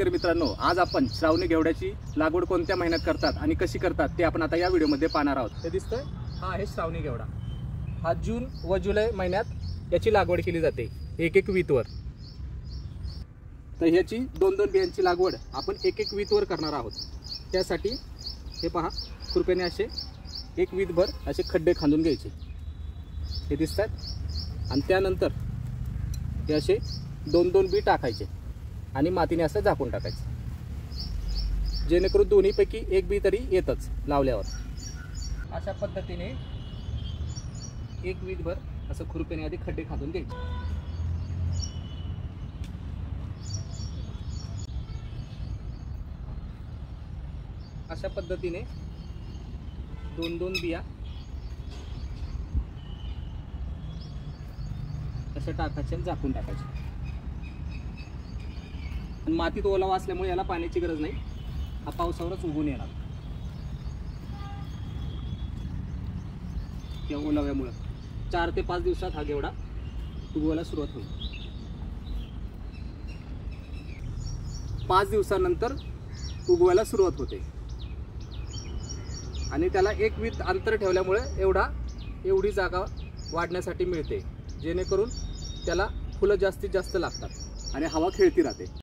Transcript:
शेतकरी मित्रांनो, आज आपण श्रावणी घेवड्याची लागवड कोणत्या महिन्यात करतात आणि कशी करतात ते आपण आता या व्हिडिओमध्ये पाहणार आहोत। हे दिसतंय, हा आहे श्रावणी घेवडा। हा जून व जुलै महिन्यात याची लागवड केली जाते, एक एक वीतवर। तर ह्याची दोन दोन बियांची लागवड आपण एक एक वीतवर करणार आहोत। त्यासाठी हे पहा, खुरप्याने असे एक वीतभर असे खड्डे खांदून घ्यायचे, हे दिसतात। आणि त्यानंतर हे असे दोन दोन बी टाकायचे आणि मातीने असं झाकून टाकायचं, जेणेकरून दोन्हीपैकी एक बी तरी येतच लावल्यावर। अशा पद्धतीने एक वीतभर असं खुरप्याने आधी खड्डे खांदून घ्यायचे। अशा पद्धतीने दोन दोन बिया असं टाकायचे आणि झाकून टाकायचे। आणि मातीत ओलावा असल्यामुळे याला पाण्याची गरज नाही, हा पावसावरच उगवून येणार। त्या ओलाव्यामुळे 4 ते 5 दिवसात हा घेवडा उगवायला सुरुवात होईल। 5 दिवसानंतर उगवायला सुरुवात होते आणि त्याला एक वीत अंतर ठेवल्यामुळे एवढी जागा वाढण्यासाठी मिळते, जेणेकरून त्याला फुलं जास्तीत जास्त लागतात आणि हवा खेळती राहते।